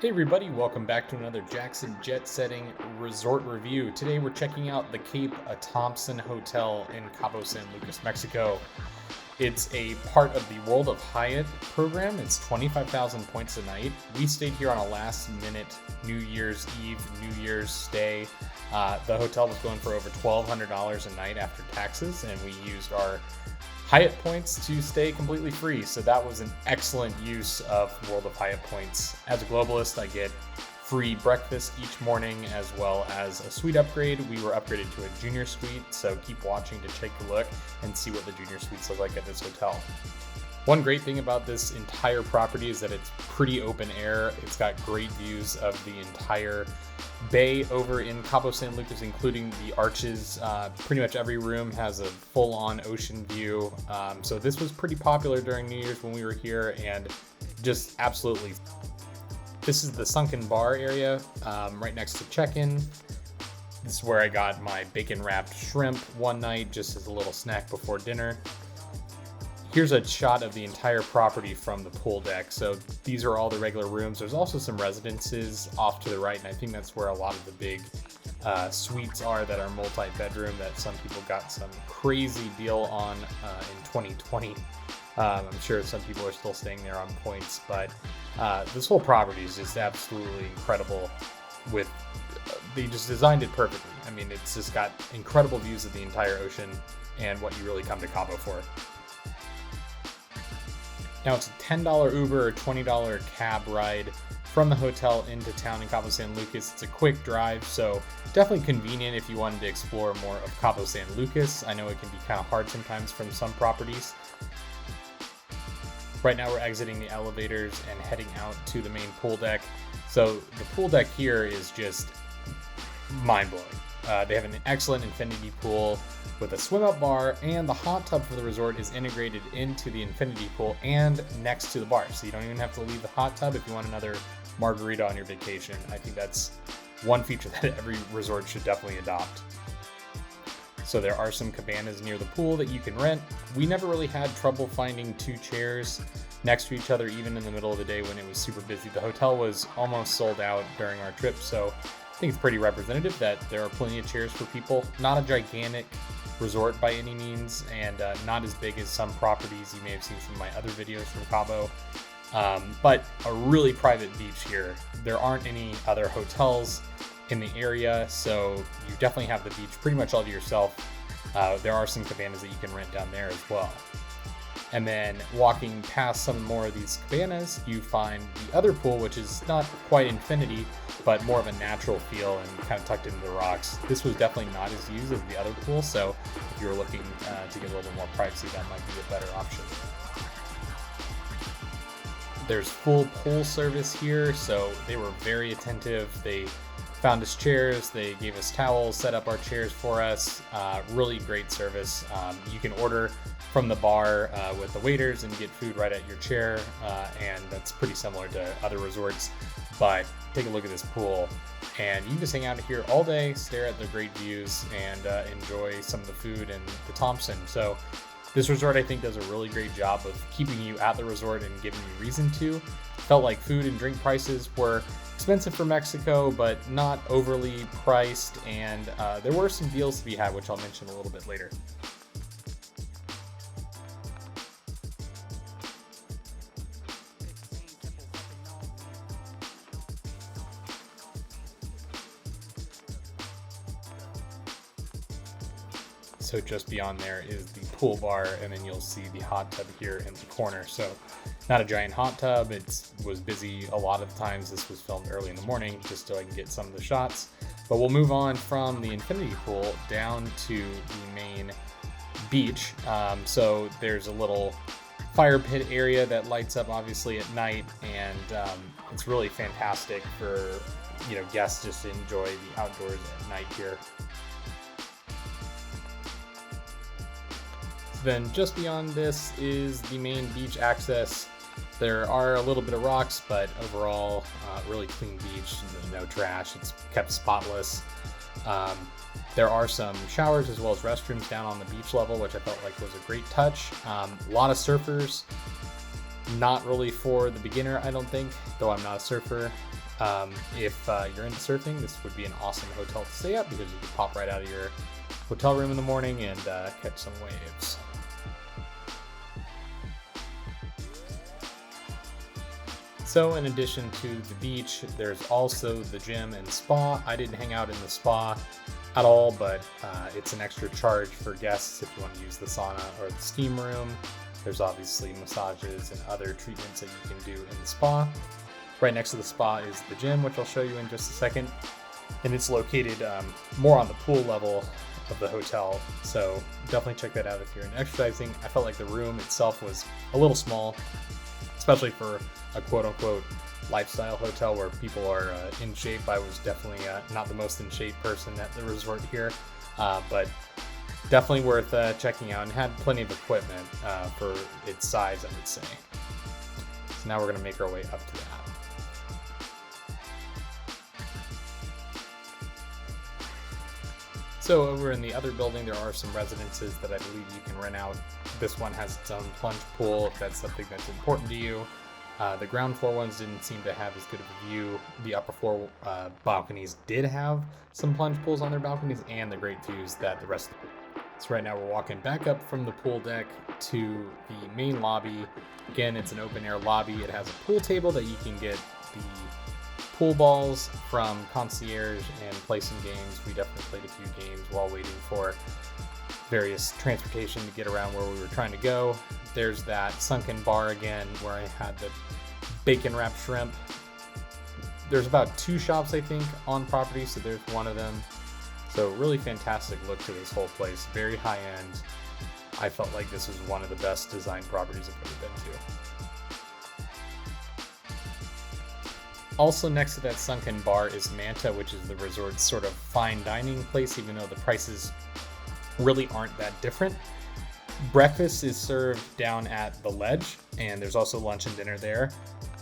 Hey everybody, welcome back to another Jackson Jet Setting Resort Review. Today we're checking out the Cape Thompson Hotel in Cabo San Lucas, Mexico. It's a part of the World of Hyatt program. It's 25,000 points a night. We stayed here on a last minute New Year's Eve, New Year's stay. The hotel was going for over $1,200 a night after taxes, and we used our Hyatt points to stay completely free. So that was an excellent use of World of Hyatt points. As a globalist, I get free breakfast each morning as well as a suite upgrade. We were upgraded to a junior suite, so keep watching to take a look and see what the junior suites look like at this hotel. One great thing about this entire property is that it's pretty open air. It's got great views of the entire bay over in Cabo San Lucas, including the arches. Pretty much every room has a full-on ocean view. So this was pretty popular during New Year's when we were here, and just absolutely. This is the sunken bar area right next to check-in. This is where I got my bacon-wrapped shrimp one night just as a little snack before dinner. Here's a shot of the entire property from the pool deck. So these are all the regular rooms. There's also some residences off to the right, and I think that's where a lot of the big suites are that are multi-bedroom that some people got some crazy deal on in 2020. I'm sure some people are still staying there on points, but this whole property is just absolutely incredible. They just designed it perfectly. I mean, it's just got incredible views of the entire ocean and what you really come to Cabo for. Now it's a $10 Uber or $20 cab ride from the hotel into town in Cabo San Lucas. It's a quick drive, so definitely convenient if you wanted to explore more of Cabo San Lucas. I know it can be kind of hard sometimes from some properties. Right now we're exiting the elevators and heading out to the main pool deck. So the pool deck here is just mind-blowing. They have an excellent infinity pool with a swim-up bar, and the hot tub for the resort is integrated into the infinity pool and next to the bar. So you don't even have to leave the hot tub if you want another margarita on your vacation. I think that's one feature that every resort should definitely adopt. So there are some cabanas near the pool that you can rent. We never really had trouble finding two chairs next to each other, even in the middle of the day when it was super busy. The hotel was almost sold out during our trip, so I think it's pretty representative that there are plenty of chairs for people. Not a gigantic resort by any means, and not as big as some properties you may have seen some of my other videos from Cabo, but a really private beach here. There aren't any other hotels in the area, so you definitely have the beach pretty much all to yourself. There are some cabanas that you can rent down there as well. And then walking past some more of these cabanas, you find the other pool, which is not quite infinity, but more of a natural feel and kind of tucked into the rocks. This was definitely not as used as the other pool, so if you were looking to get a little bit more privacy, that might be a better option. There's full pool service here, so they were very attentive. They found us chairs, they gave us towels, set up our chairs for us. Really great service. You can order from the bar with the waiters and get food right at your chair, and that's pretty similar to other resorts. But take a look at this pool, and you can just hang out here all day, stare at the great views, and enjoy some of the food and the Thompson. So this resort, I think, does a really great job of keeping you at the resort and giving you reason to. Felt like food and drink prices were expensive for Mexico, but not overly priced, and there were some deals to be had, which I'll mention a little bit later. So just beyond there is the pool bar, and then you'll see the hot tub here in the corner. So not a giant hot tub. It was busy a lot of times. This was filmed early in the morning just so I can get some of the shots. But we'll move on from the infinity pool down to the main beach. So there's a little fire pit area that lights up obviously at night, and it's really fantastic for guests just to enjoy the outdoors at night here. Then just beyond this is the main beach access. There are a little bit of rocks, but overall, really clean beach. There's no trash. It's kept spotless. There are some showers as well as restrooms down on the beach level, which I felt like was a great touch. A lot of surfers. Not really for the beginner, I don't think, though I'm not a surfer. If you're into surfing, this would be an awesome hotel to stay at because you can pop right out of your hotel room in the morning and catch some waves. So in addition to the beach, there's also the gym and spa. I didn't hang out in the spa at all, but it's an extra charge for guests if you want to use the sauna or the steam room. There's obviously massages and other treatments that you can do in the spa. Right next to the spa is the gym, which I'll show you in just a second. And it's located more on the pool level of the hotel, so definitely check that out if you're into exercising. I felt like the room itself was a little small, especially for a quote-unquote lifestyle hotel where people are in shape. I was definitely not the most in shape person at the resort here, but definitely worth checking out, and had plenty of equipment for its size, I would say. So now we're going to make our way up to that. So over in the other building, there are some residences that I believe you can rent out. This one has its own plunge pool if that's something that's important to you. The ground floor ones didn't seem to have as good of a view. The upper floor balconies did have some plunge pools on their balconies and the great views that the rest of them. So right now we're walking back up from the pool deck to the main lobby. Again, it's an open air lobby. It has a pool table that you can get the pool balls from concierge and play some games. We definitely played a few games while waiting for various transportation to get around where we were trying to go. There's that sunken bar again where I had the bacon wrapped shrimp. There's about 2 shops, I think, on property, so there's one of them. So really fantastic look to this whole place, very high end. I felt like this was one of the best designed properties I've ever been to. Also next to that sunken bar is Manta, which is the resort's sort of fine dining place, even though the prices really aren't that different. Breakfast is served down at the Ledge, and there's also lunch and dinner there.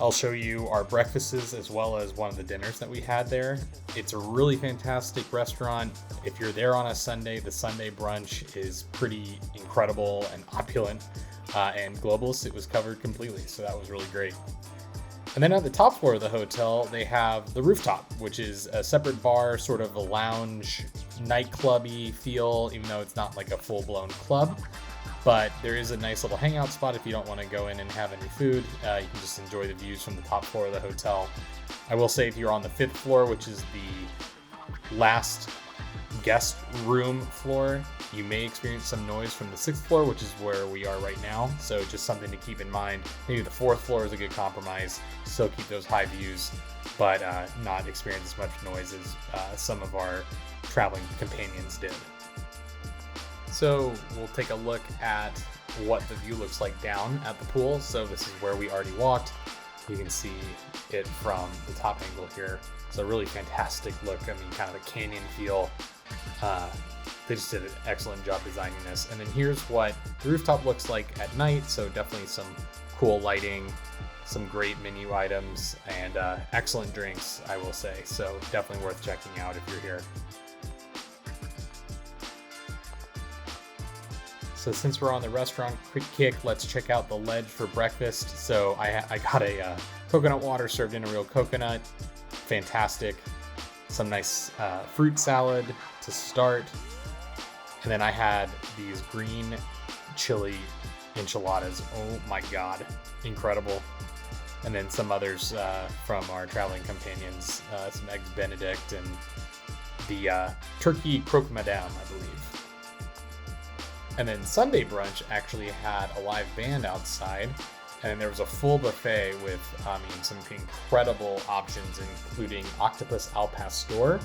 I'll show you our breakfasts as well as one of the dinners that we had there. It's a really fantastic restaurant. If you're there on a Sunday, the Sunday brunch is pretty incredible and opulent, and globalist, it was covered completely, so that was really great. And then at the top floor of the hotel, they have the Rooftop, which is a separate bar, sort of a lounge, nightclubby feel, even though it's not like a full-blown club. But there is a nice little hangout spot if you don't want to go in and have any food. You can just enjoy the views from the top floor of the hotel. I will say if you're on the 5th floor, which is the last guest room floor, you may experience some noise from the 6th floor, which is where we are right now. So just something to keep in mind. Maybe the 4th floor is a good compromise. Still keep those high views, but not experience as much noise as some of our traveling companions did. So we'll take a look at what the view looks like down at the pool. So this is where we already walked. You can see it from the top angle here. It's a really fantastic look. I mean, kind of a canyon feel. They just did an excellent job designing this. And then here's what the rooftop looks like at night. So definitely some cool lighting, some great menu items, and excellent drinks, I will say. So definitely worth checking out if you're here. So since we're on the restaurant kick, let's check out the Ledge for breakfast. So I got a coconut water served in a real coconut. Fantastic. Some nice fruit salad to start. And then I had these green chili enchiladas. Oh my God, incredible. And then some others from our traveling companions, some eggs Benedict and the turkey croque madame, I believe. And then Sunday brunch actually had a live band outside, and there was a full buffet with, some incredible options, including octopus al pastor,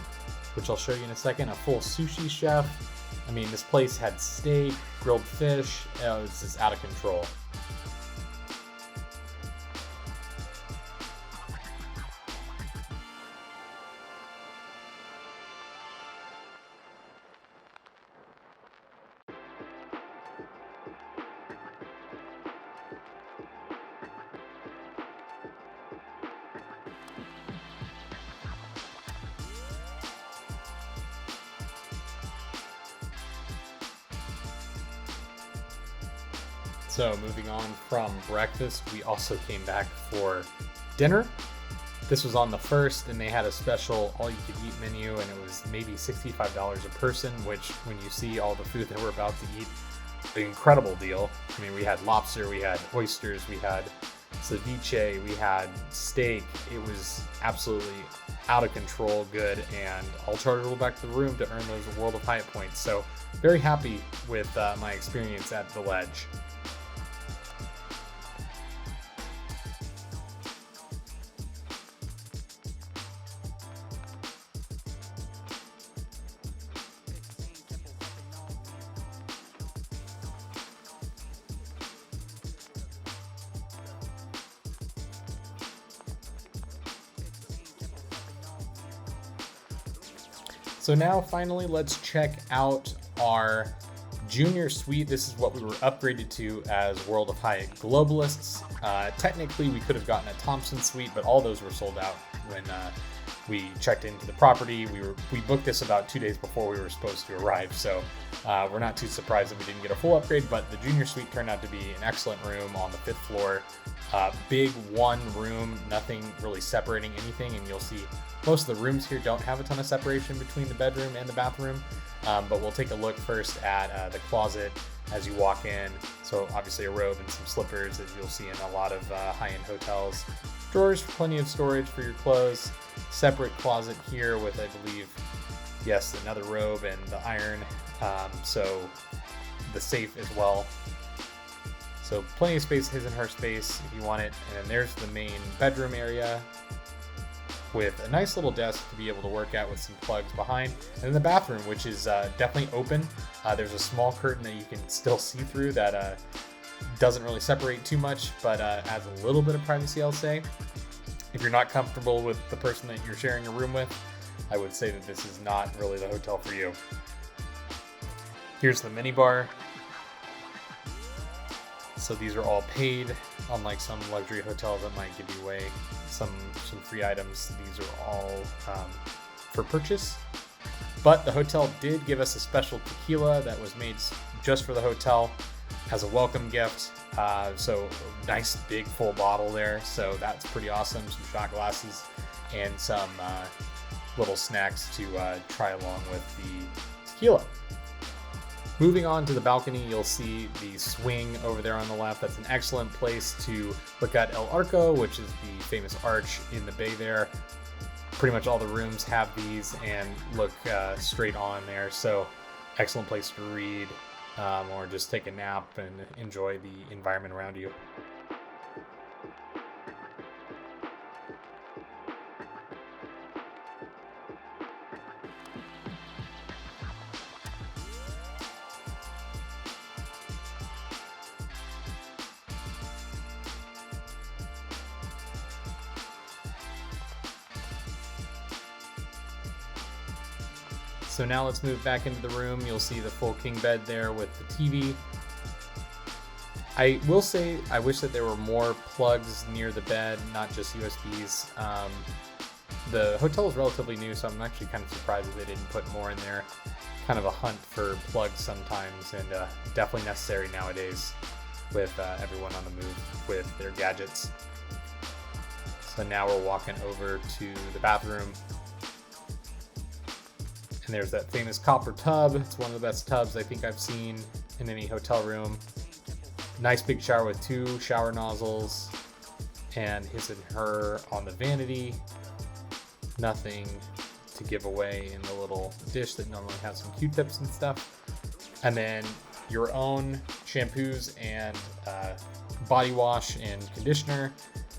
which I'll show you in a second, a full sushi chef. I mean, this place had steak, grilled fish. It was just out of control. So moving on from breakfast, we also came back for dinner. This was on the first, and they had a special all-you-could-eat menu, and it was maybe $65 a person, which, when you see all the food that we're about to eat, an incredible deal. I mean, we had lobster, we had oysters, we had ceviche, we had steak. It was absolutely out of control good, and I'll chargeable back to the room to earn those World of Hyatt points. So very happy with my experience at the Ledge. So now finally, let's check out our junior suite. This is what we were upgraded to as World of Hyatt Globalists. Technically, we could have gotten a Thompson suite, but all those were sold out when we checked into the property. We booked this about 2 days before we were supposed to arrive, so we're not too surprised that we didn't get a full upgrade, but the junior suite turned out to be an excellent room on the 5th floor. Big one room, nothing really separating anything, and you'll see most of the rooms here don't have a ton of separation between the bedroom and the bathroom, but we'll take a look first at the closet as you walk in. So obviously a robe and some slippers, as you'll see in a lot of high-end hotels. Drawers, plenty of storage for your clothes. Separate closet here with, I believe, yes, another robe and the iron. So the safe as well. So plenty of space, his and her space if you want it. And then there's the main bedroom area with a nice little desk to be able to work at with some plugs behind. And then the bathroom, which is definitely open. There's a small curtain that you can still see through that doesn't really separate too much, but adds a little bit of privacy, I'll say. If you're not comfortable with the person that you're sharing a room with, I would say that this is not really the hotel for you. Here's the minibar. So these are all paid, unlike some luxury hotels that might give you away some free items. These are all for purchase. But the hotel did give us a special tequila that was made just for the hotel as a welcome gift. So nice big full bottle there. So that's pretty awesome. Some shot glasses and some little snacks to try along with the tequila. Moving on to the balcony, you'll see the swing over there on the left. That's an excellent place to look at El Arco, which is the famous arch in the bay there. Pretty much all the rooms have these and look straight on there. So excellent place to read or just take a nap and enjoy the environment around you. So now let's move back into the room. You'll see the full king bed there with the TV. I will say I wish that there were more plugs near the bed, not just USBs. The hotel is relatively new, so I'm actually kind of surprised that they didn't put more in there. Kind of a hunt for plugs sometimes, and definitely necessary nowadays with everyone on the move with their gadgets. So now we're walking over to the bathroom. And there's that famous copper tub. It's one of the best tubs I think I've seen in any hotel room. Nice big shower with 2 shower nozzles and his and her on the vanity. Nothing to give away in the little dish that normally has some Q-tips and stuff. And then your own shampoos and body wash and conditioner.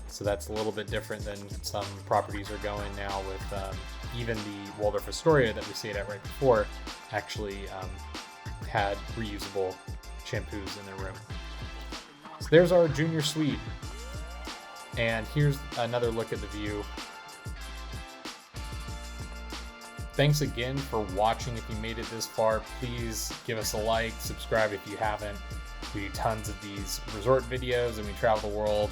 So that's a little bit different than some properties are going now with even the Waldorf Astoria that we stayed at right before actually had reusable shampoos in their room. So there's our junior suite. And here's another look at the view. Thanks again for watching. If you made it this far, please give us a like, subscribe if you haven't. We do tons of these resort videos and we travel the world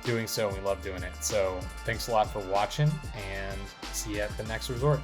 doing so, and we love doing it. So thanks a lot for watching, and see you at the next resort.